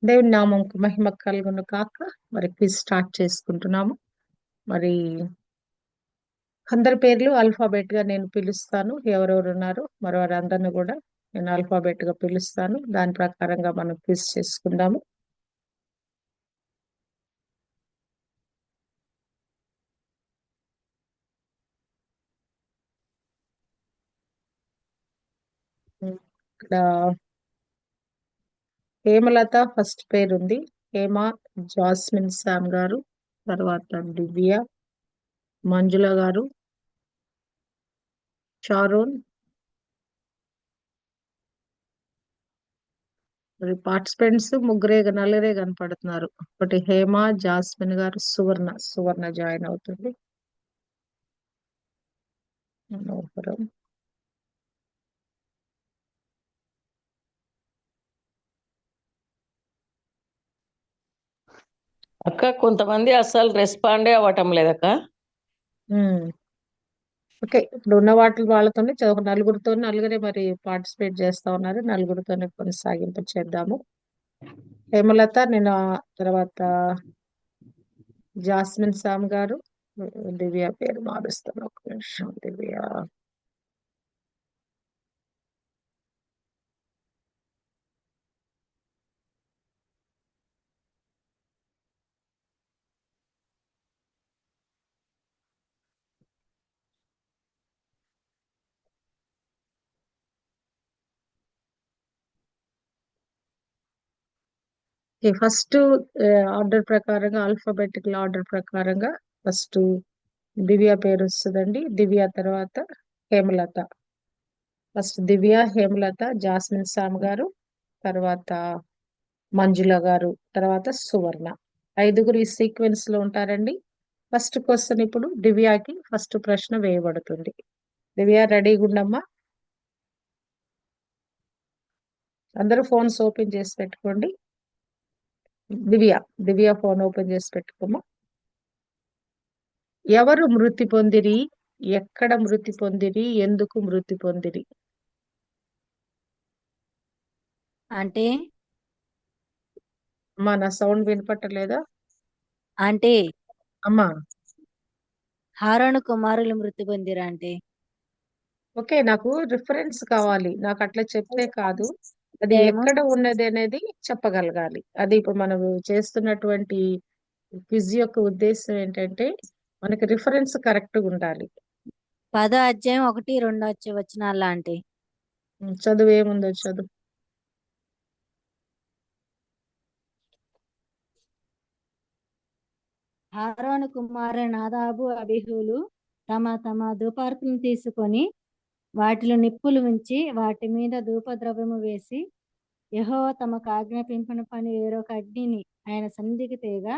దేవుని నామంకు మహిమ కలుగును కాక. మరి క్విజ్ స్టార్ట్ చేసుకుంటున్నాము. మరి అందరి పేర్లు ఆల్ఫాబెట్ గా నేను పిలుస్తాను. ఎవరెవరు ఉన్నారు మరి వారందరిని కూడా నేను ఆల్ఫాబెట్ గా పిలుస్తాను. దాని ప్రకారంగా మనం క్విజ్ చేసుకుందాము. ఇక్కడ హేమలత ఫస్ట్ పేరు ఉంది. హేమ, జాస్మిన్ శామ్ గారు, తర్వాత దివ్య, మంజుల గారు, షారోన్. మరి పార్టిసిపెంట్స్ నలుగురే కనపడుతున్నారు. ఒకటి హేమ, జాస్మిన్ గారు, సువర్ణ జాయిన్ అవుతుంది. మనోహరం. అక్క కొంతమంది అస్సలు రెస్పాండే అవ్వటం లేదక్క. ఓకే, ఇప్పుడు ఉన్న వాళ్ళతోనే నలుగురే మరి పార్టిసిపేట్ చేస్తా ఉన్నారు. నలుగురితోనే కొనసాగింప చేద్దాము. హేమలత నేను తర్వాత జాస్మిన్ సామ్ గారు, దివ్య పేరు మారుస్తాను. ఒక నిమిషం. దివ్య ఫస్ట్ ఆర్డర్ ప్రకారంగా, ఆల్ఫాబెటికల్ ఆర్డర్ ప్రకారంగా ఫస్ట్ దివ్య పేరు వస్తుందండి. దివ్య తర్వాత హేమలత. ఫస్ట్ దివ్య, హేమలత, జాస్మిన్ సామ్ గారు, తర్వాత మంజుల గారు, తర్వాత సువర్ణ. ఐదుగురు ఈ సీక్వెన్స్ లో ఉంటారండి. ఫస్ట్ క్వశ్చన్ ఇప్పుడు దివ్యాకి ఫస్ట్ ప్రశ్న వేయబడుతుంది. దివ్య రెడీగా ఉండమ్మా. అందరూ ఫోన్స్ ఓపెన్ చేసి పెట్టుకోండి. దివ్య దివ్య ఫోన్ ఓపెన్ చేసి పెట్టుకోమా. ఎవరు మృతి పొందిరి, ఎక్కడ మృతి పొందిరి, ఎందుకు మృతి పొందిరి? అంటే అమ్మా, నా సౌండ్ వినపట్టలేదా? అంటే అమ్మా, హారోను కుమారులు మృతి పొందిరా అంటే ఓకే, నాకు రిఫరెన్స్ కావాలి. నాకు అట్లా చెప్తే కాదు, అది అధ్యాయము ఎక్కడ ఉన్నది అనేది చెప్పగలగాలి. అది ఇప్పుడు మనం చేస్తున్నటువంటి క్విజ్ యొక్క ఉద్దేశం ఏంటంటే మనకి రిఫరెన్స్ కరెక్ట్గా ఉండాలి. 10వ అధ్యాయం 1, 2 వచనాల అంటే చదువు ఏముందో చదువు. హారోను కుమారుడు నాదాబు, అబీహులు తమ తమ ధూపార్తులను తీసుకొని వాటిలో నిప్పులు ఉంచి వాటి మీద ధూపద్రవ్యము వేసి యెహోవా తమకు ఆజ్ఞాపించిన పని వేరొక అగ్నిని ఆయన సన్నిధికి తేగా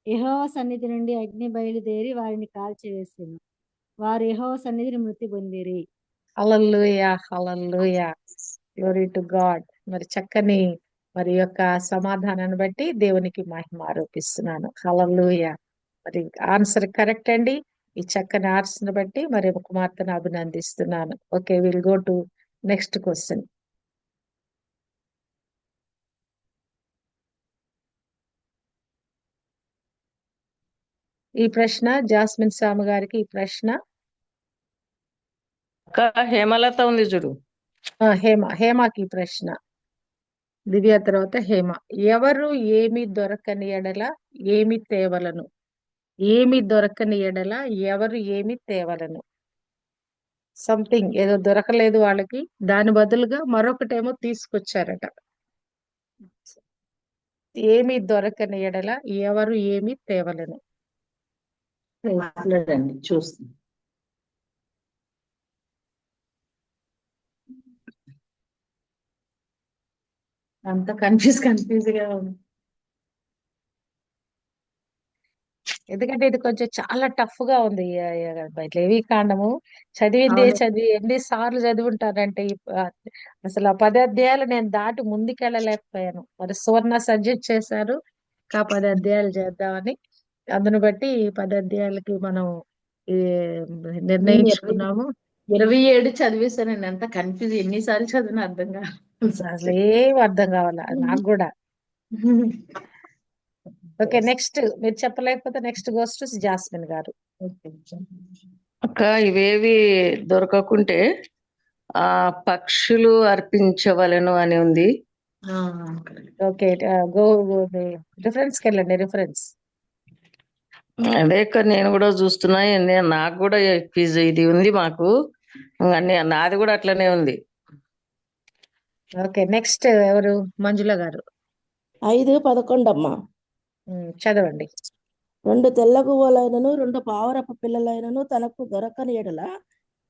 యెహోవా సన్నిధి నుండి అగ్ని బయలుదేరి వారిని కాల్చివేసింది. వారు యెహోవా సన్నిధిని మృతి పొందిరి. హల్లెలూయా, హల్లెలూయా, గ్లోరీ టు గాడ్. మరి చక్కని మరి యొక్క సమాధానాన్ని బట్టి దేవునికి మహిమ ఆరోపిస్తున్నాను. హల్లెలూయా. మరి ఆన్సర్ కరెక్ట్ అండి. ఈ చక్కని ఆన్సర్ బట్టి మరి కుమార్తెను అభినందిస్తున్నాను. Okay, will go to next question. ఈ ప్రశ్న జాస్మిన్ సాము గారికి. ఈ ప్రశ్న అక్క హేమలత ఉంది చూడు. హేమకి ఈ ప్రశ్న. దివ్య తర్వాత హేమ. ఎవరు ఏమి దొరకని ఎడల ఏమి తేవలను? ఏమి దొరకని ఎడల ఎవరు ఏమి తేవలను? సంథింగ్ ఏదో దొరకలేదు వాళ్ళకి, దాని బదులుగా మరొకటేమో తీసుకొచ్చారట. ఏమి దొరకని ఎడల ఎవరు ఏమి తేవలను? మాట్లాడండి, చూస్తుంది. అంత కన్ఫ్యూజ్ గా ఉంది. ఎందుకంటే ఇది కొంచెం చాలా టఫ్ గా ఉంది. లేవి కాండము అవును. చదివి ఎన్నిసార్లు చదివి ఉంటారంటే అసలు ఆ 10 అధ్యాయాలు నేను దాటి ముందుకెళ్ళలేకపోయాను. మరి సువర్ణ సజెస్ట్ చేశారు ఇంకా 10 అధ్యాయాలు చేద్దామని. అందును బట్టి ఈ 10 అధ్యాయాలకి మనం ఈ నేను నిర్ణయించుకున్నాము. 27 చదివేశానండి. ఎంత కన్ఫ్యూజ్, ఎన్నిసార్లు చదివినా అర్థం కాదు. అసలు ఏం అర్థం కావాల నాకు కూడా. ఓకే, నెక్స్ట్ మీరు చెప్పలేకపోతే నెక్స్ట్ గోస్ టు జాస్మిన్ గారు. అక్క ఇవేవి దొరకకుంటే ఆ పక్షులు అర్పించవలెను అని ఉంది. ఓకే, గో రిఫరెన్స్ కి వెళ్ళండి. రిఫరెన్స్ అదే అక్క నేను కూడా చూస్తున్నా. నాకు కూడా క్విజ్ ఇది ఉంది మాకు. నాది కూడా అట్లనే ఉంది. ఓకే, నెక్స్ట్ ఎవరు? మంజుల గారు. 5:11 అమ్మా. చదవండి. 2 తెల్లగువ్వలైనను 2 పావురపు పిల్లలైనను తనకు దొరకని ఎడల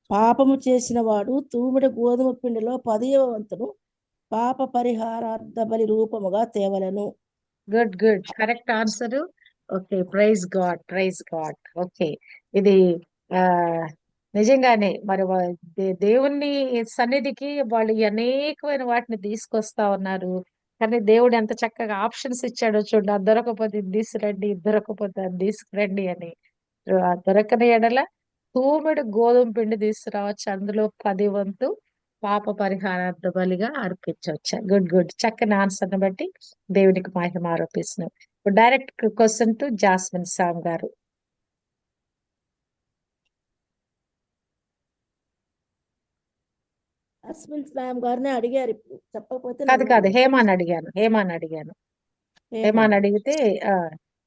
పాపము చేసిన వాడు తూమిడి గోధుమ పిండిలో 10వ వంతును పాప పరిహారార్థ బలి రూపముగా తేవలెను. Good good, correct answer. Okay, praise god, praise god. Okay, ఇది ఆ నిజంగానే మరి దేవుని సన్నిధికి వాళ్ళు అనేకమైన వాటిని తీసుకొస్తా ఉన్నారు. కానీ దేవుడు ఎంత చక్కగా ఆప్షన్స్ ఇచ్చాడో చూడండి. అది దొరకపోతే ఇది తీసుకురండి, ఇది దొరకపోతే అది తీసుకురండి అని. దొరకని ఎడల తూమెడు గోధుమ పిండి తీసుకురావచ్చు, అందులో 10 వంతు పాప పరిహారార్థ బలిగా అర్పించవచ్చు. గుడ్ గుడ్, చక్కని ఆన్సర్ ని బట్టి దేవునికి మహిమ ఆరోపిస్తున్నాం. ఇప్పుడు direct question to Jasmine Sam గారు. అస్మిన్ స్లామ్ గారిని అడిగారు ఇప్పుడు, చెప్పకపోతే కాదు నన్ను కాదు, హేమాని అడిగాను. హేమాని అడిగితే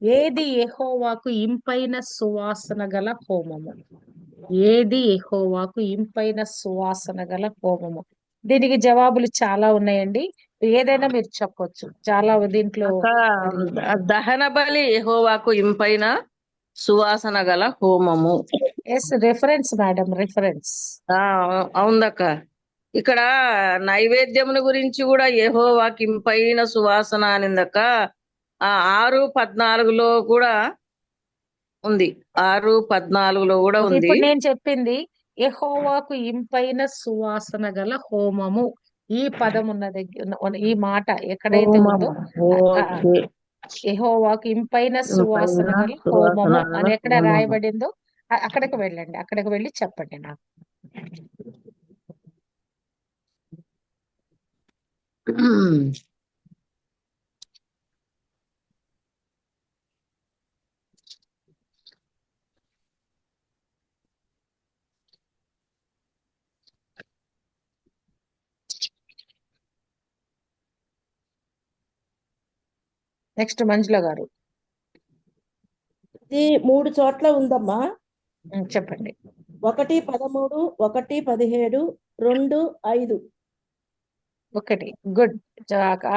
ఏది యెహోవాకు ఇంపైన సువాసన గల హోమము? ఏది యెహోవాకు ఇంపైన సువాసన గల హోమము? దీనికి జవాబులు చాలా ఉన్నాయండి, ఏదైనా మీరు చెప్పొచ్చు. చాలా దీంట్లో దహన బలి యెహోవాకు ఇంపైన సువాసన గల హోమము. Yes, reference madam, reference. అవుందక్క. ఇక్కడ నైవేద్యమును గురించి కూడా యెహోవాకి ఇంపైన సువాసన అనిందక్క. 6:14 కూడా ఉంది. 6:14 కూడా ఉంది. ఇప్పుడు నేను చెప్పింది యెహోవాకు ఇంపైన సువాసన గల హోమము. ఈ పదం ఉన్న దగ్గర, ఈ మాట ఎక్కడైతే ఉందో యెహోవాకు ఇంపైన సువాసన గల హోమము అని ఎక్కడ రాయబడిందో అక్కడికి వెళ్ళండి. అక్కడికి వెళ్ళి చెప్పండి నాకు. నెక్స్ట్ మంజుల గారు. ఇది 3 చోట్ల ఉందమ్మా. చెప్పండి. 1:13, 1:17, 2:5. ఒకటి, గుడ్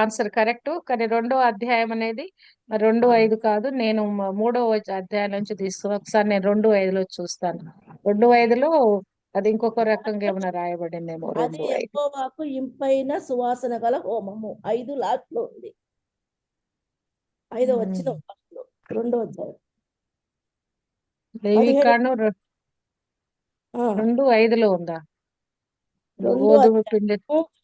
ఆన్సర్, కరెక్ట్. కానీ 2వ అధ్యాయం అనేది 2:5 కాదు. నేను 3వ అధ్యాయం నుంచి తీసుకున్నా. ఒకసారి నేను 2:5లో చూస్తాను. 2:5లో అది ఇంకొక రకంగా ఏమైనా రాయబడిందేమో. అది యెహోవాకు ఇంపైన సువాసన గల హోమము. 5 లాస్ట్ లో ఉంది. 5వ వచ్చిన 2వ అధ్యాయం. 2:5లో ఉందా? గోధుమ పిండి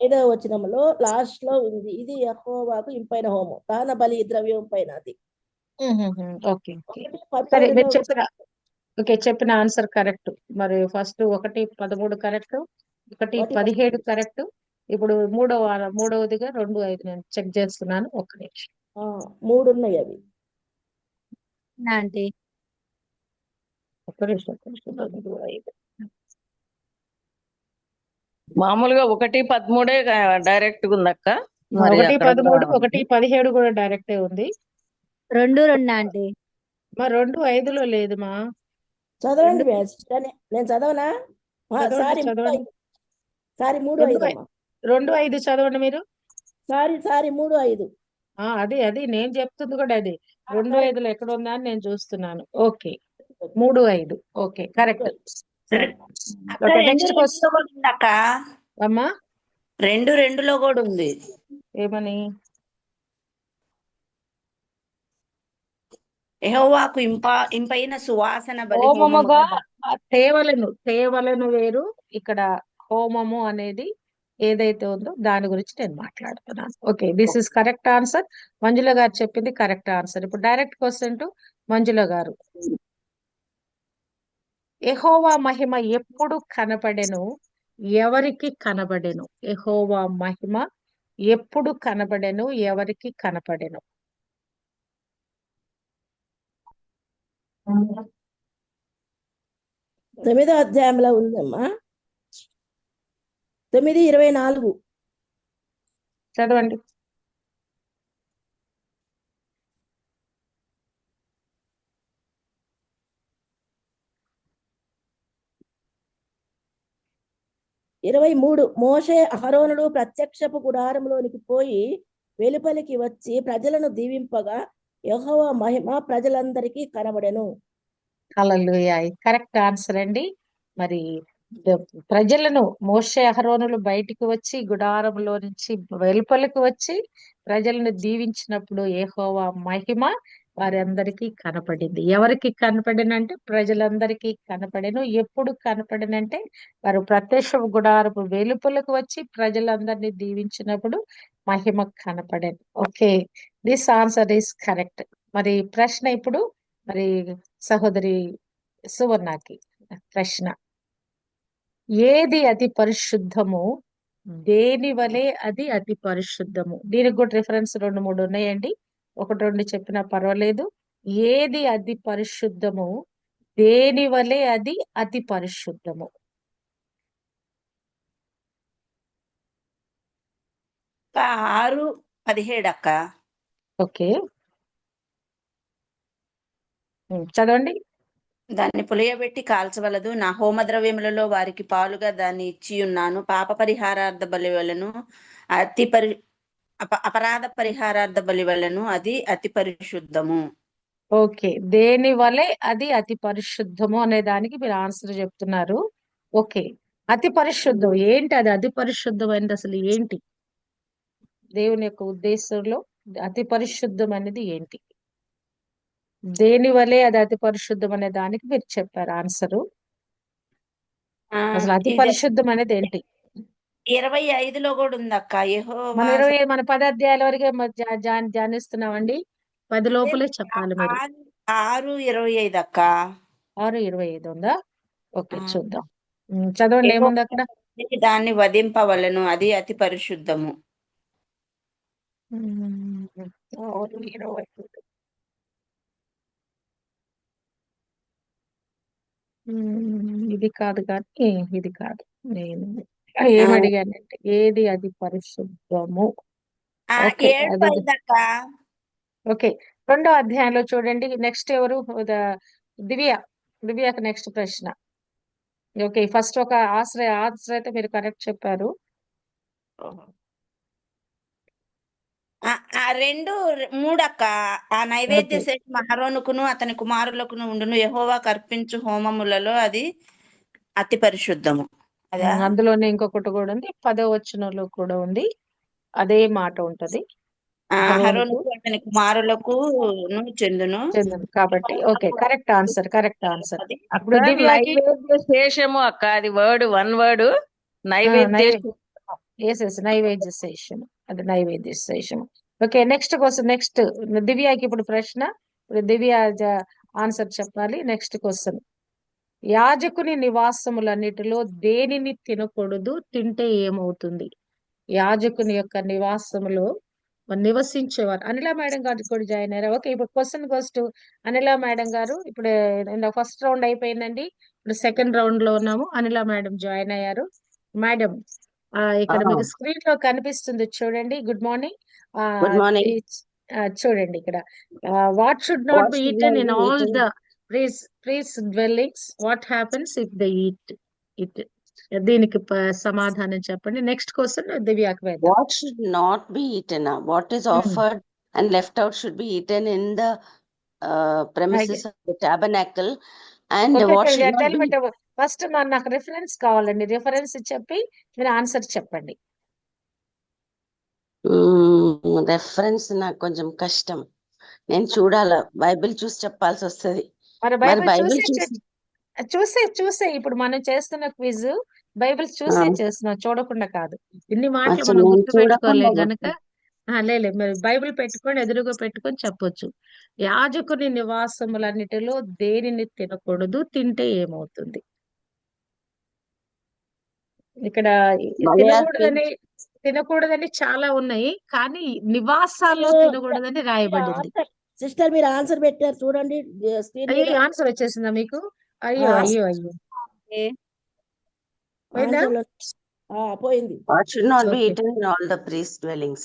5వ వచనంలో లాస్ట్ లో ఉంది. ఇది యెహోవాకు ఇంపైన హోమం, దహన బలి ద్రవ్యం పైన. అది ఓకే, సరే. మీరు చెప్పిన ఆన్సర్ కరెక్ట్. మరి ఫస్ట్ 1:13 కరెక్ట్, 1:17 కరెక్ట్. ఇప్పుడు మూడవదిగా 2:5 నేను చెక్ చేస్తున్నాను. ఒక్క నిమిషం. 3 ఉన్నాయి అవి. ఆంటీ ఒక్క నిమిషం. 2:5 మామూలుగా 1:13 డైరెక్ట్ గా ఉందక్క. 1:13, 1:17 కూడా డైరెక్టే ఉంది. 2 ఆంటీ. మరి 2:5లో లేదు మా. చదవండి నేను చదవనా? చదవండి. 3:5 2:5 చదవండి మీరు. సారీ 3:5. అది నేను చెప్తుంది కూడా అది 2:5లో ఎక్కడ ఉందా అని నేను చూస్తున్నాను. Okay, 3:5. Okay, correct. Next question అమ్మా. 2:2లో కూడా ఉంది. ఏమని? యెహోవాకు ఇంపైన సువాసన బలి హోమముగా తేవలను వేరు. ఇక్కడ హోమము అనేది ఏదైతే ఉందో దాని గురించి నేను మాట్లాడుతున్నాను. Okay, this is correct answer. Manjula garu చెప్పింది కరెక్ట్ ఆన్సర్. ఇప్పుడు direct question to Manjula garu. యెహోవా మహిమ ఎప్పుడు కనపడెను, ఎవరికి కనబడెను? యెహోవా మహిమ ఎప్పుడు కనబడెను, ఎవరికి కనపడెను? 9వ అధ్యాయంలో ఉందమ్మా. 9:24. చదవండి. ఇరవై 23. మోషే అహరోనుడు ప్రత్యక్షపు గుడారంలోనికి పోయి వెలుపలికి వచ్చి ప్రజలను దీవింపగా యెహోవా మహిమ ప్రజలందరికీ కనబడెను. హల్లెలూయా. కరెక్ట్ ఆన్సర్ అండి. మరి ప్రజలను మోషే అహరోనులు బయటికి వచ్చి గుడారంలో నుంచి వెలుపలకు వచ్చి ప్రజలను దీవించినప్పుడు యెహోవా మహిమ వారి అందరికీ కనపడింది. ఎవరికి కనపడినంటే ప్రజలందరికీ కనపడెను. ఎప్పుడు కనపడినంటే వారు ప్రత్యక్ష గుడారపు వెలుపలకు వచ్చి ప్రజలందరినీ దీవించినప్పుడు మహిమ కనపడెను. Okay, this answer is correct. మరి ప్రశ్న ఇప్పుడు మరి సహోదరి సువర్ణకి ప్రశ్న, ఏది అతి పరిశుద్ధము, దేని వలె అది అతి పరిశుద్ధము? దీనికి కూడా రిఫరెన్స్ 2-3 ఉన్నాయండి, 1-2 చెప్పినా పర్వాలేదు. ఏది అతి పరిశుద్ధము, దేని వలె అది అతి పరిశుద్ధము? 6:17 అక్క. ఓకే, చదవండి. దాన్ని పులియబెట్టి కాల్చవలదు. నా హోమ ద్రవ్యములలో వారికి పాలుగా దాన్ని ఇచ్చి ఉన్నాను. పాప పరిహారార్థ బలి వలెను అపరాధ పరిహారార్థ బలి వలెను అది అతి పరిశుద్ధము. ఓకే, దేని వలె అది అతి పరిశుద్ధము అనే దానికి మీరు ఆన్సర్ చెప్తున్నారు. ఓకే, అతి పరిశుద్ధం ఏంటి? అది అతి పరిశుద్ధమైనది అసలు ఏంటి? దేవుని యొక్క ఉద్దేశంలో అతి పరిశుద్ధం అనేది ఏంటి? దేని వలె అది అతి పరిశుద్ధం అనే దానికి మీరు చెప్పారు ఆన్సరు. అసలు అతి ఇది పరిశుద్ధం అనేది ఏంటి? 25లో కూడా ఉంది అక్క. యెహోవా మన 10 అధ్యాయాల వరకే ధ్యానిస్తున్నామండి. 10 లోపలే చెప్పాలి మీరు. 6:25 అక్క. 6:25 ఉందా? ఓకే, చూద్దాం. చదవండి, ఏముంది అక్కడ? యెహోవా దాన్ని వధింపవలెను అది అతి పరిశుద్ధము. 6:25. ఇది కాదు కానీ ఇది కాదు. నేను ఏమడిగానంటే ఏది అది పరిశుద్ధము. ఓకే, అది 7:5 అక్క. ఓకే. 2వ అధ్యాయంలో చూడండి. నెక్స్ట్ ఎవరు? దివ్యకి నెక్స్ట్ ప్రశ్న. ఓకే, ఫస్ట్ ఒక ఆన్సర్ అయితే మీరు కరెక్ట్ చెప్పారు. 3 అక్క. ఆ నైవేద్య ఓకే. శేషం అహరోనుకును అతని కుమారులకును ఉండును. యెహోవాకు అర్పించు హోమములలో అది అతి పరిశుద్ధము. అదా? అందులోనే ఇంకొకటి కూడా ఉంది, 10వ వచనంలో కూడా ఉంది, అదే మాట ఉంటది. అహరోనుకు అహరోనుకు అతని కుమారులకు చెందును. కాబట్టి ఓకే, కరెక్ట్ ఆన్సర్. ఇప్పుడు సార్, దివ్యకి నైవేద్య శేషము అక్క, అది వన్ వర్డ్ నైవేద్య నైవేద్య శేషము, అది నైవేద్య శేషము. Okay, next question. నెక్స్ట్ దివ్యకి ఇప్పుడు ప్రశ్న. ఇప్పుడు దివ్య ఆన్సర్ చెప్పాలి. నెక్స్ట్ క్వశ్చన్, యాజకుని నివాసములన్నిటిలో దేనిని తినకూడదు, తింటే ఏమవుతుంది? యాజకుని యొక్క నివాసములో నివసించేవారు. అనిలా మేడం గారు కూడా జాయిన్ అయ్యారు. ఓకే, ఇప్పుడు క్వశ్చన్ గోస్ టు అనిలా మేడం గారు. ఇప్పుడు ఫస్ట్ రౌండ్ అయిపోయిందండి, ఇప్పుడు సెకండ్ రౌండ్ లో ఉన్నాము. అనిలా మేడం జాయిన్ అయ్యారు. మేడం, ఇక్కడ మీకు స్క్రీన్ లో కనిపిస్తుంది చూడండి. Good morning. Good morning. చూడండి ఇక్కడ, what should not be eaten in all the priests dwellings, what happens if they eat it? దీనికి సమాధానం చెప్పండి. నెక్స్ట్ క్వశ్చన్ దివ్యాకి వేద్దాం. What should not be eaten? What is offered and left out should be eaten in the premises of the tabernacle. And what should not be... first నాకు reference కావాలండి. Reference చెప్పి మీరు answer చెప్పండి. Reference నాకు కొంచెం కష్టం, నేను చూడాల, బైబిల్ చూసి చెప్పాల్సి వస్తుంది. మరి బైబిల్ చూసే ఇప్పుడు మనం చేస్తున్న క్విజ్ బైబిల్ చూసే చేస్తున్నాం, చూడకుండా కాదు. ఇన్ని మాటలు మనం గుర్తు పెట్టుకోలేం గనక లేదు, మరి బైబిల్ పెట్టుకొని ఎదురుగా పెట్టుకొని చెప్పొచ్చు. యాజకుని నివాసములన్నిటిలో దేనిని తినకూడదు, తింటే ఏమవుతుంది? ఇక్కడ తినకూడదని తినకూడదని చాలా ఉన్నాయి, కానీ నివాసాల్లో తినకూడదని రాయబడింది. సిస్టర్ మీరు ఆన్సర్ పెట్టారు చూడండి స్క్రీన్ అయ్యో, మీద. ఆన్సర్ వచ్చేసిందా మీకు? అయ్యో ఆ, అయ్యో అయ్యో, ఏ, పోయిందా? ఆన్సర్ లో పోయింది. What should not be okay. eaten in all the priest dwellings.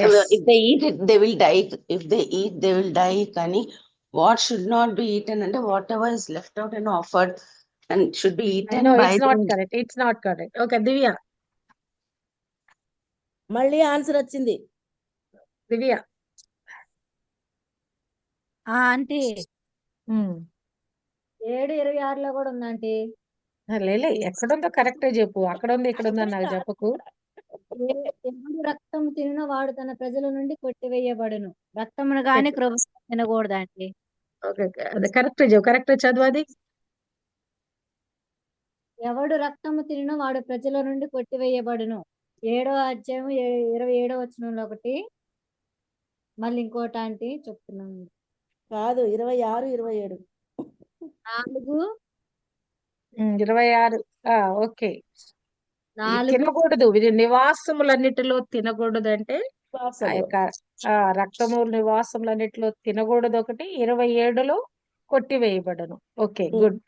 Yes. If they eat it, they will die. If they eat, they will die. Kani, what should not be eaten and whatever is left out and offered and should be eaten no, by it's not them. Correct, it's not correct. Okay Divya, మళ్ళీ answer వచ్చింది. దివ్య. Aunty ఉమ్. 7:26లో కూడా ఉందంటీ. లేలే, ఎక్కడుందో correct చెప్పు. అక్కడ ఉంది ఇక్కడ ఉందని నాకు చెప్పకు. ఎవడు రక్తం తినిన వాడు తన ప్రజల నుండి కొట్టివేయబడును. రక్తమును గాని క్రొవ్వు తినకూడదండి. ఓకే, అది కరెక్ట్ చెప్పు, కరెక్ట్ చదువు అది. ఎవడు రక్తము తినిన వాడు ప్రజల నుండి కొట్టివేయబడును. 7వ అధ్యాయం 27వ వచనంలో ఒకటి, మళ్ళీ ఇంకోటి ఆంటీ చెప్తున్నాను. కాదు 26, 27. 4 26. ఓకే. ఇది 4 తినకూడదు, ఇది నివాసములన్నిటిలో తినకూడదు అంటే ఆ వాసనలు. యొక్క రక్తము నివాసములన్నిటిలో తినకూడదు ఒకటి, 27లో కొట్టివేయబడను. ఓకే, ఉమ్. గుడ్.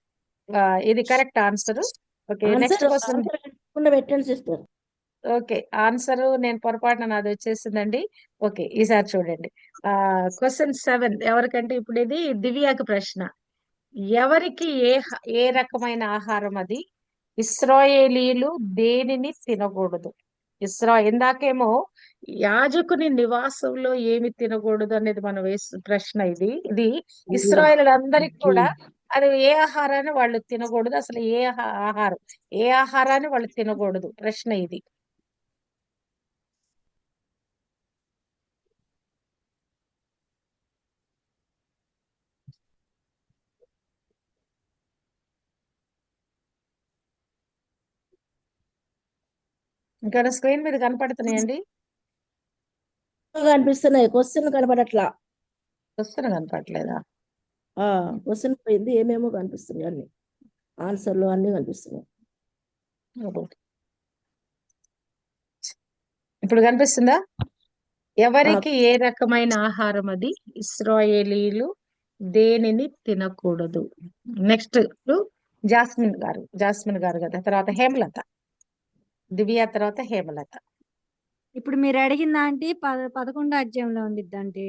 ఇది correct answer. Okay, next answer question. Answer పెట్టకుండా పెట్టండి సిస్టర్. ఓకే, ఆన్సర్ నేను పొరపాటున నాది వచ్చేసిందండి. ఓకే, ఈసారి చూడండి. క్వశ్చన్ 7 ఎవరికంటే ఇప్పుడు ఇది దివ్యాకి ప్రశ్న. ఎవరికి ఏ రకమైన ఆహారం అది? ఇశ్రాయేలీయులు దేనిని తినకూడదు? ఇందాకేమో యాజకుని నివాసంలో ఏమి తినకూడదు అనేది మనం ప్రశ్న. ఇది ఇశ్రాయేలీయులందరికీ కూడా అది ఏ ఆహారాన్ని వాళ్ళు తినకూడదు, అసలు ఏ ఆహారాన్ని వాళ్ళు తినకూడదు ప్రశ్న ఇది. ఇంకా స్క్రీన్ మీద కనపడుతున్నాయండి? కనిపిస్తున్నాయి, క్వశ్చన్ కనపడట్లా. వస్తున్నా కనపడలేదా? క్వశ్చన్ పోయింది, ఏమేమో కనిపిస్తున్నాయి, అన్ని ఆన్సర్లు అన్ని కనిపిస్తున్నాయి. ఇప్పుడు కనిపిస్తుందా? ఎవరికి ఏ రకమైన ఆహారం అది? ఇశ్రాయేలీయులు దేనిని తినకూడదు? నెక్స్ట్ జాస్మిన్ గారు కదా, తర్వాత హేమలత. దివ్య తర్వాత హేమలత. ఇప్పుడు మీరు అడిగింది ఆంటీ 11వ అధ్యాయంలో ఉండిద్దంటీ.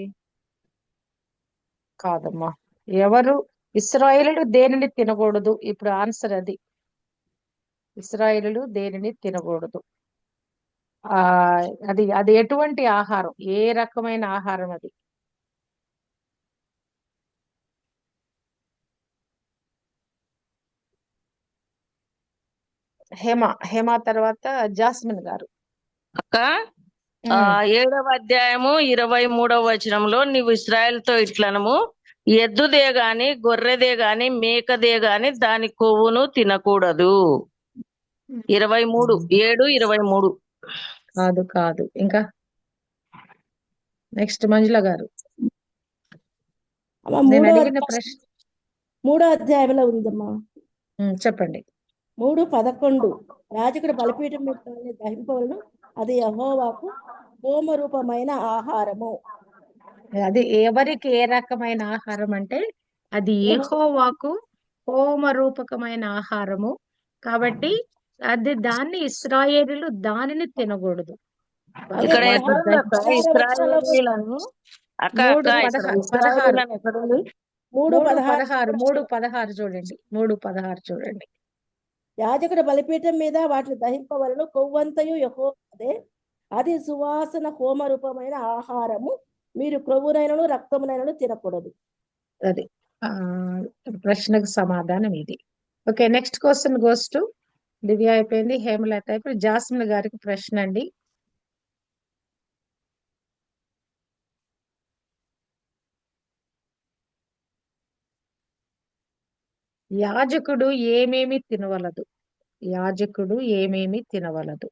కాదమ్మా, ఎవరు ఇశ్రాయేలీయులు దేనిని తినకూడదు? ఇప్పుడు ఆన్సర్ అది. ఇశ్రాయేలీయులు దేనిని తినకూడదు? అది ఎటువంటి ఆహారం, ఏ రకమైన ఆహారం అది? హేమ తర్వాత జాస్మిన్ గారు. అక్క, 7వ అధ్యాయము 23వ వచనంలో నీవు ఇశ్రాయేలుతో ఇట్లనము, ఎద్దుదే గాని గొర్రెదే గాని మేకదే గాని దాని కొవ్వును తినకూడదు. 7:23. కాదు. ఇంకా నెక్స్ట్ మంజుల గారు. నేను అడిగిన ప్రశ్న 3వ అధ్యాయంలో ఉందమ్మా. చెప్పండి. 3:11 యాజకుడు బలిపీఠం మీద దహింపవలను, అది యెహోవాకు హోమ రూపమైన ఆహారము. అది ఎవరికి ఏ రకమైన ఆహారం అంటే అది యెహోవాకు హోమ రూపకమైన ఆహారము. కాబట్టి దాన్ని ఇశ్రాయేలీయులు దానిని తినకూడదు. ఇక్కడ అదే ఎక్కడుంది అక్క ఇశ్రాయేలీయులను? అక్క అక్క ఇక్కడ 3:16 ఇశ్రాయేలీయులను ఎక్కడుంది? 3:16 చూడండి. 3:16 చూడండి. యాజకుడు బలిపీఠం మీద వాటిని దహింపవలను, కొవ్వంతయు యెహోవాదే, అది సువాసన హోమ రూపమైన ఆహారము, మీరు క్రొవ్వునైనను రక్తమునైనను తినకూడదు. అది ప్రశ్నకు సమాధానం ఇది. Okay, next question goes to Divya అయిపోయింది, హేమలత అయిపోయింది. జాస్మిన్ గారికి ప్రశ్న అండి. యాజకుడు ఏమేమి తినవలదు? యాజకుడు ఏమేమి తినవలదు?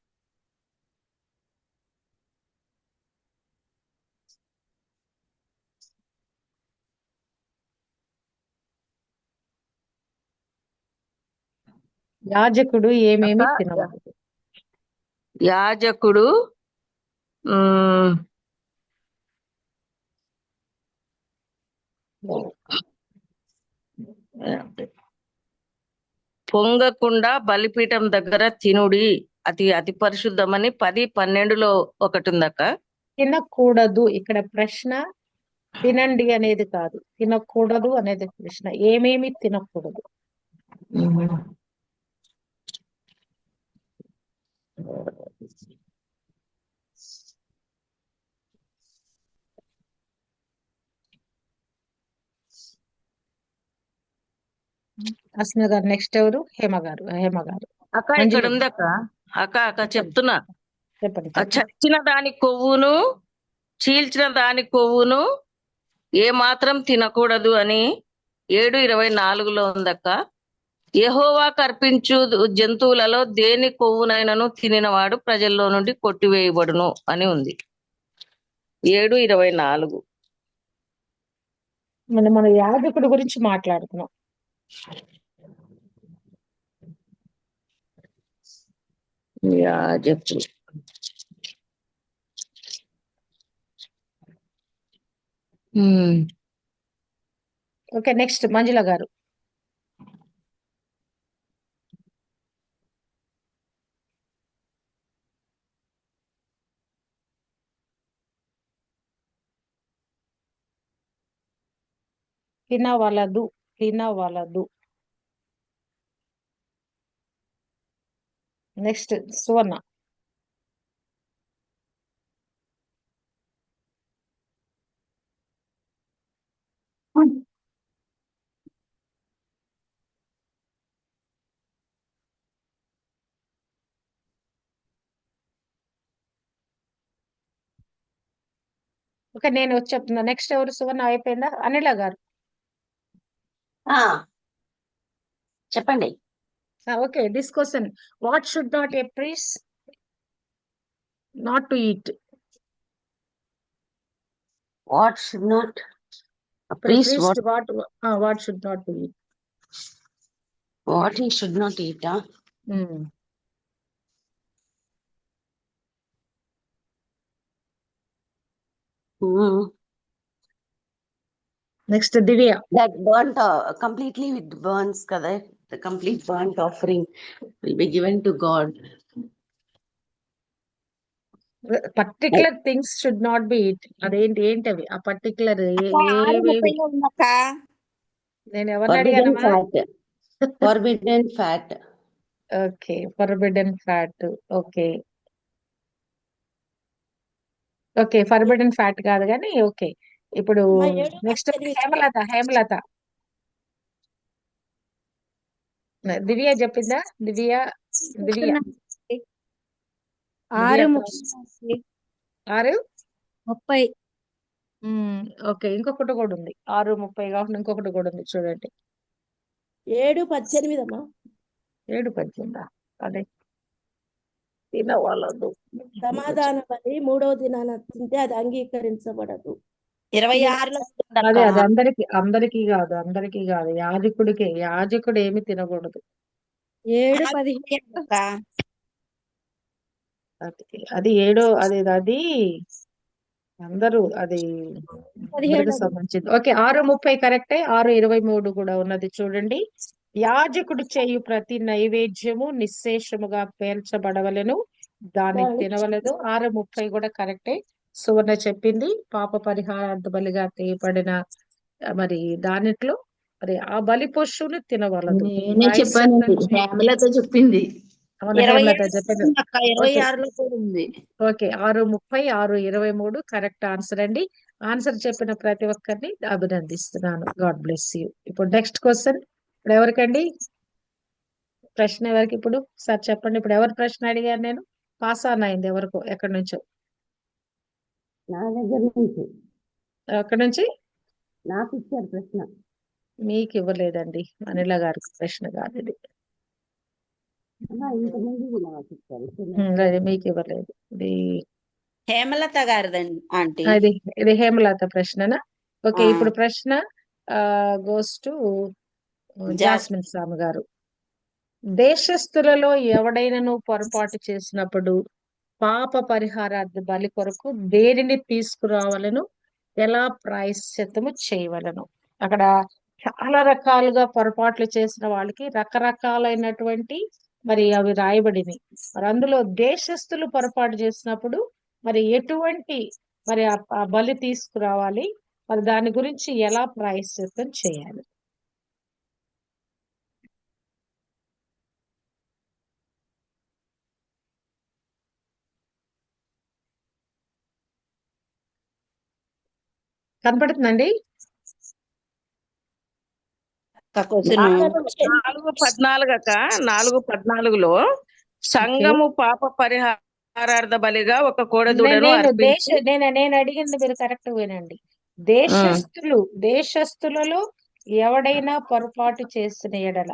యాజకుడు ఏమేమి అక్క, తినవలదు? యాజకుడు ఉమ్, పొంగకుండా బలిపీఠం దగ్గర తినుడి, అతి పరిశుద్ధమని 10:12 ఒకటి ఉందక్క. తినకూడదు ఇక్కడ ప్రశ్న తినండి అనేది కాదు, తినకూడదు అనేది ప్రశ్న. ఏమేమి తినకూడదు? అస్మిత గారు నెక్స్ట్ ఎవరు? హేమ గారు. అక్క ఇక్కడ మంజుల ఉందక్క. అక్క చెప్తున్నా. చెప్పండి. చచ్చిన దాని కొవ్వును చీల్చిన దాని కొవ్వును ఏ మాత్రం తినకూడదు అని 7:24 ఉందక్క. యెహోవాకు అర్పించు జంతువులలో దేని కొవ్వునైనను తినినవాడు ప్రజల్లో నుండి కొట్టివేయబడును అని ఉంది. 7:24. మన యాజకుడి గురించి మాట్లాడుతున్నాం. యాజకుడు ఓకే, నెక్స్ట్ మంజుల గారు. తినవలదు. నెక్స్ట్ సువర్ణ. ఓకే, నేను వచ్చి చెప్తున్నా. నెక్స్ట్ ఎవరు? సువర్ణ అయిపోయిందా? అనిల గారు. చెప్పండి. Okay, this question, what should not a priest not to eat? What should not a priest what should not to eat? what he should not eat? Next Divya. That burnt completely with burns kada. The complete burnt offering will be given to God. Particular things should not B eat. ఏంటవి ఆ particular? నేను ఎవరిని అడిగానమ్మా? Forbidden fat. Okay, forbidden fat. Okay, forbidden fat కాదు కానీ okay. ఇప్పుడు next Hemalatha. దివ్య చెప్పిందా? దివ్య 6:30. Okay, ఇంకొకటి కూడా ఉంది. 6:30 కాకుండా ఇంకొకటి కూడా ఉంది చూడండి. 7:18 అమ్మా. 7:18. అదే తినవలదు. సమాధాన బలి 3వ దినాన తింటే అది అంగీకరించబడదు. 26లో అదే అందరికి కాదు. యాజకుడు ఏమి తినకూడదు. 7:15. అది అది అందరూ అది అందరికి సంబంధించింది. ఓకే, 6:30 కరెక్టే. 6:23 కూడా ఉన్నది చూడండి. యాజకుడు చేయు ప్రతి నైవేద్యము నిశ్శేషముగా పేర్చబడవలెను, దాన్ని తినవలదు. 6:30 కూడా కరెక్టే. సువర్ణ చెప్పింది. పాప పరిహారార్థ బలిగా తేయబడిన మరి దానిట్లో మరి ఆ బలి పశువుని తినవలదు. నేనే చెప్పాను, హేమలత చెప్పింది. హేమలత చెప్పింది. 26లో కూడా ఉంది. ఓకే, 6:30, 6:23 కరెక్ట్ ఆన్సర్ అండి. ఆన్సర్ చెప్పిన ప్రతి ఒక్కరిని అభినందిస్తున్నాను. God bless you. ఇప్పుడు నెక్స్ట్ క్వశ్చన్. ఇప్పుడు ఎవరికండి ప్రశ్న? ఎవరికి ఇప్పుడు? సార్ చెప్పండి. ఇప్పుడు ఎవరు ప్రశ్న అడిగారు? నేను పాస్ ఆన్ అయింది ఎవరికో, ఎక్కడి నుంచో. నా దగ్గర నుంచి. ఎక్కడి నుంచి? నాకు ఇచ్చారు ప్రశ్న. మీకు ఇవ్వలేదండి. అనిల గారికి ప్రశ్న కాదు ఇది. ఇంతకుముందు కూడా నాకు ఇచ్చారు. అది మీకు ఇవ్వలేదు. ఇది హేమలత గారిదండి ఆంటీ. ఇది హేమలత ప్రశ్ననా? ఓకే, ఇప్పుడు ప్రశ్న గోస్ టు జాస్మిన్ స్వామి గారు. దేశస్థులలో ఎవడైనను పొరపాటు చేసినప్పుడు పాప పరిహారార్థ బలి కొరకు దేనిని తీసుకురావాలను, ఎలా ప్రాయశ్చిత్తము చేయవలను. అక్కడ చాలా రకాలుగా పొరపాట్లు చేసిన వాళ్ళకి రకరకాలైనటువంటి మరి అవి రాయబడినవి. మరి అందులో దేశస్థులు పొరపాటు చేసినప్పుడు మరి ఎటువంటి మరి ఆ బలి తీసుకురావాలి, మరి దాని గురించి ఎలా ప్రాయశ్చిత్తం చేయాలి. కనపడుతుందండి? క్వశ్చన్ 4:14 అక్క, 4:14లో సంఘము పాప పరిహారార్థ బలిగా ఒక కోడెదూడను అర్పించి నేను అడిగింది మీరు కరెక్ట్ వినండి. దేశస్థులలో ఎవడైనా పొరపాటు చేసిన ఎడల,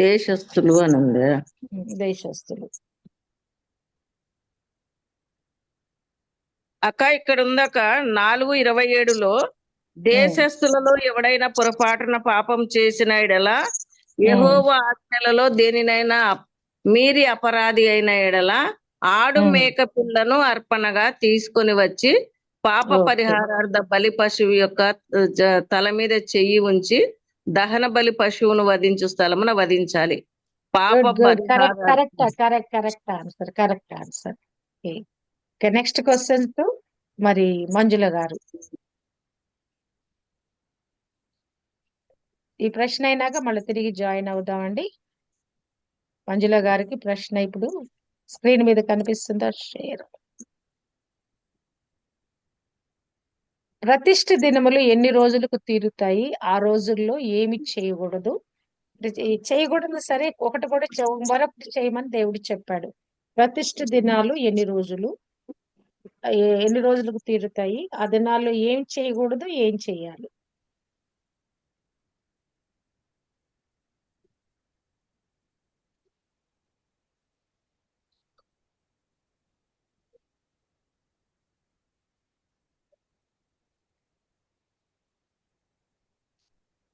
దేశస్థులు అని ఉంది. దేశస్థులు అక్క ఇక్కడ ఉందక్క 4:27లో దేశస్థులలో ఎవడైనా పొరపాటున పాపం చేసిన ఎడల యెహోవా ఆజ్ఞలలో దేనినైనా మీరి అపరాధి అయిన ఎడల ఆడు మేక పిల్లను అర్పణగా తీసుకొని వచ్చి పాప పరిహారార్థ బలి పశువు యొక్క తల మీద చెయ్యి ఉంచి దహన బలి పశువును వధించు స్థలమున వధించాలి. పాప కరెక్ట్ ఆన్సర్. నెక్స్ట్ క్వశ్చన్ తో మరి మంజుల గారు, ఈ ప్రశ్న అయినాక మళ్ళీ తిరిగి జాయిన్ అవుదామండి. మంజుల గారికి ప్రశ్న ఇప్పుడు స్క్రీన్ మీద కనిపిస్తుందా? షేర్. ప్రతిష్ఠ దినములు ఎన్ని రోజులకు తీరుతాయి? ఆ రోజుల్లో ఏమి చేయకూడదు? చేయకూడదు సరే, ఒకటి కూడా మరొకటి చేయమని దేవుడు చెప్పాడు. ప్రతిష్ఠ దినాలు ఎన్ని రోజులకు తీరుతాయి? ఆ దినాల్లో ఏం చేయకూడదు, ఏం చేయాలి?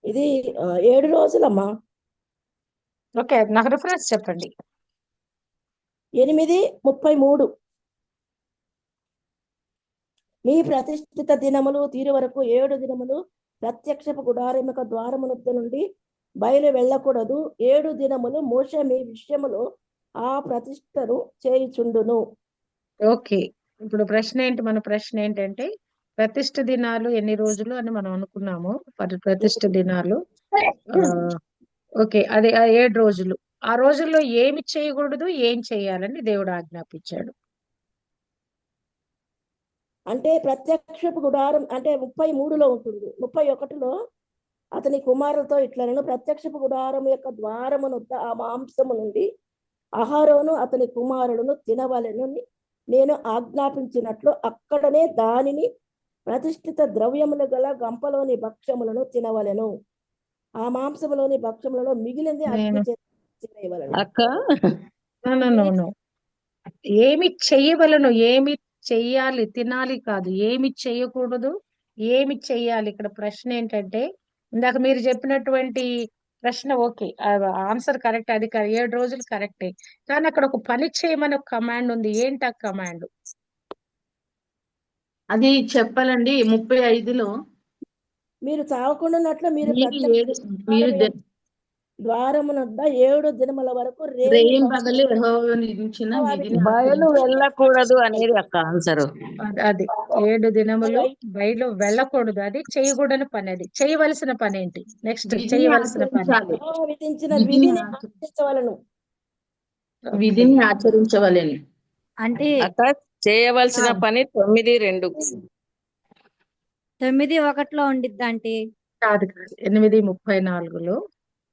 ఇది 7 రోజులమ్మా. ఓకే, నాకు రిఫరెన్స్ చెప్పండి. 8:33. మీ ప్రతిష్ఠిత దినములు తీరు వరకు 7 దినములు ప్రత్యక్షపు గుడారం యొక్క ద్వారమునొద్ద నుండి బయలు వెళ్ళకూడదు. 7 దినములు మోషే మీ విషయములో ఆ ప్రతిష్ఠను చేయుచుండును. ఓకే, ఇప్పుడు మన ప్రశ్న ఏంటంటే ప్రతిష్ఠ దినాలు ఎన్ని రోజులు అని మనం అనుకున్నాము. ప్రతిష్ఠ దినాలు ఓకే, అది 7 రోజులు. ఆ రోజుల్లో ఏమి చేయకూడదు, ఏం చేయాలని దేవుడు ఆజ్ఞాపించాడు. అంటే ప్రత్యక్షపు గుడారం అంటే 33లో ఉంటుంది. 31లో అతని కుమారులతో ఇట్లనను, ప్రత్యక్షపు గుడారం యొక్క ద్వారమునొద్ద ఆ మాంసము నుండి అహరోను అతని కుమారులను తినవలెను నేను ఆజ్ఞాపించినట్లు అక్కడనే దానిని ప్రతిష్ఠిత ద్రవ్యములు గల గంపలోని భక్ష్యములను తినవలెను. ఆ మాంసములోని భక్ష్యములలో మిగిలింది అగ్ని చేయాలి. అక్క ఏమి చెయ్యవలను, ఏమి చెయ్యాలి, తినాలి కాదు, ఏమి చెయ్యకూడదు, ఏమి చెయ్యాలి. ఇక్కడ ప్రశ్న ఏంటంటే ఇందాక మీరు చెప్పినటువంటి ప్రశ్న ఓకే, ఆన్సర్ కరెక్ట్, అది 7 రోజులు కరెక్టే. కానీ అక్కడ ఒక పని చేయమని ఒక కమాండ్ ఉంది. ఏంటి ఆ కమాండ్? అది చెప్పాలండి. 35లో మీరు చావకుండాన్నట్లు మీరు ద్వారమునొద్ద 7 దినముల వరకు రేయం పగలు యెహోవా నియమించిన విధిని బయలు వెళ్ళకూడదు అనేది అక్క ఆన్సర్. అది 7 దినములు బయలు వెళ్ళకూడదు, అది చేయకూడని పని. అది చేయవలసిన పని ఏంటి? నెక్స్ట్ చేయవలసిన పని విధించిన విధిని ఆచరించవలను. విధిని ఆచరించవలని అంటే అక్క చేయవలసిన పని 9:2. 9:1లో ఉండిద్ది అంటే కాదు 8:34లో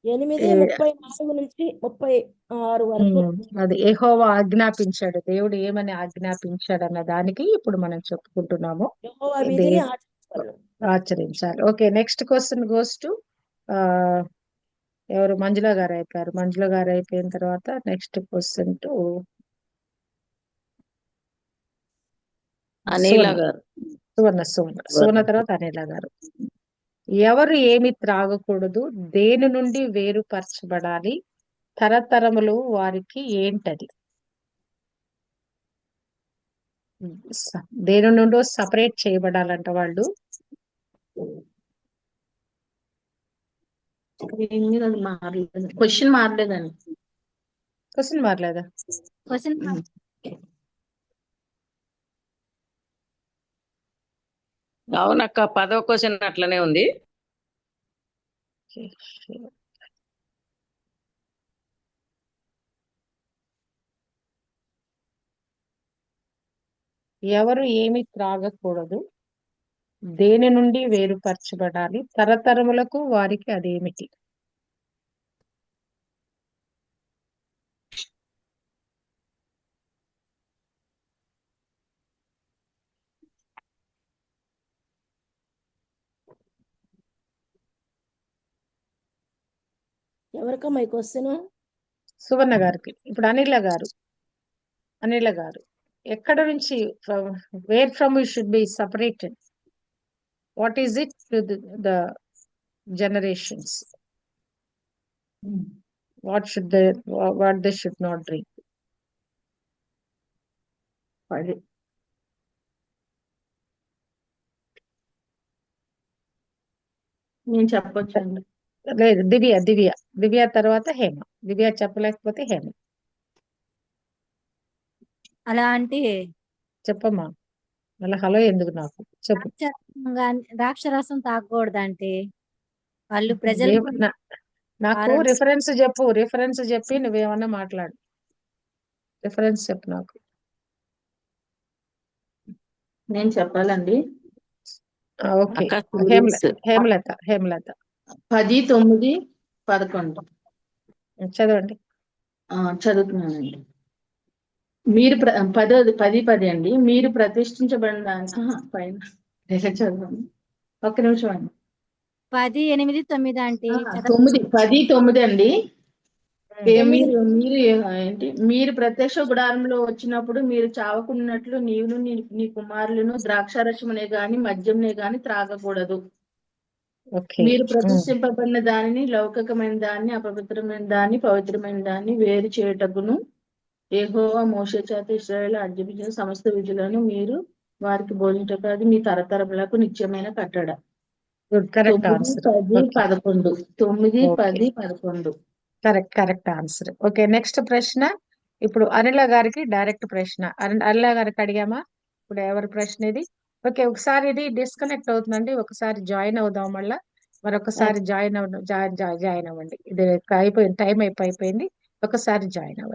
8:34 నుంచి 36 వరకు అది యెహోవా ఆజ్ఞాపించాడు. దేవుడు ఏమని ఆజ్ఞాపించాడు అన్న దానికి ఇప్పుడు మనం చెప్పుకుంటున్నాము. యెహోవా విధిని ఆచరించవలను. ఆచరించాలి. Okay, next question goes to ఎవరు? మంజుల గారు అయిపోయారు. మంజుల గారు అయిపోయిన తర్వాత నెక్స్ట్ క్వశ్చన్ టు అనిల గారు. సువర్ణ తర్వాత అనిల గారు. ఎవరు ఏమి త్రాగకూడదు, దేని నుండి వేరుపరచబడాలి, తరతరములు వారికి ఏంటది? దేని నుండో సపరేట్ చేయబడాలంట వాళ్ళు. స్క్రీన్ మీద అది మారలేదు, క్వశ్చన్ మారలేదండి. క్వశ్చన్ మారలేదా? క్వశ్చన్ అవునక్క, 10వ క్వశ్చన్ అట్లనే ఉంది. ఎవరు ఏమి త్రాగకూడదు, దేని నుండి వేరుపరచబడాలి, తరతరములకు వారికి అదేమిటి? ఎవరికమ్మా ఈ క్వశ్చన్? సువర్ణ గారికి. ఇప్పుడు అనిల గారు ఎక్కడ నుంచి, where from you should be separated? What is it to the generations? What they should not drink? అది నేను చెప్పొచ్చండి. లేదు, దివ్య తర్వాత హేమ. దివ్య చెప్పలేకపోతే హేమ. అలా అంటే చెప్పమ్మా. మళ్ళీ హలో ఎందుకు నాకు? చెప్పు. ద్రాక్షరసం తాగకూడదంటే వాళ్ళు ప్రజలు నాకు రిఫరెన్స్ చెప్పి నువ్వేమన్నా మాట్లాడు. రిఫరెన్స్ చెప్పు నాకు. నేను చెప్పాలండి. ఓకే. అక్క, హేమలత 10, 9, 11 చదవండి. చదువుతున్నానండి. మీరు 10 అండి. మీరు ప్రతిష్ఠించబడిన పైన చదవండి. ఒక్క నిమిషం అండి. 10, 8, 9 అంటే 10, 9 అండి. మీరు ప్రత్యక్ష గుడారంలో వచ్చినప్పుడు మీరు చావకున్నట్లు నీవును నీ కుమారులను ద్రాక్షారసమునే గాని మద్యంనే గాని త్రాగకూడదు. మీరు ప్రతిష్ఠింపబడిన దానిని, లౌకికమైన దాన్ని, అపవిత్రమైన దాన్ని, పవిత్రమైన దాన్ని వేరు చేయుటకును యెహోవా మోషే చేత ఇశ్రాయేలు ఆజ్ఞాపించిన సమస్త విధులను మీరు వారికి బోధించక అది మీ తరతరములకు నిత్యమైన కట్టడ. 9, 10, 11. Correct answer. ఓకే, నెక్స్ట్ ప్రశ్న. ఇప్పుడు అనిల గారికి డైరెక్ట్ ప్రశ్న. అనిల గారికి అడిగామా? ఇప్పుడు ఎవరి ప్రశ్న ఇది? ఓకే, ఒకసారి ఇది డిస్కనెక్ట్ అవుతుందండి. ఒకసారి జాయిన్ అవుదాం, మరొకసారి జాయిన్ అవ్వండి. ఇది అయిపోయింది, టైం అయిపోయింది. ఒకసారి జాయిన్ అవ్వండి.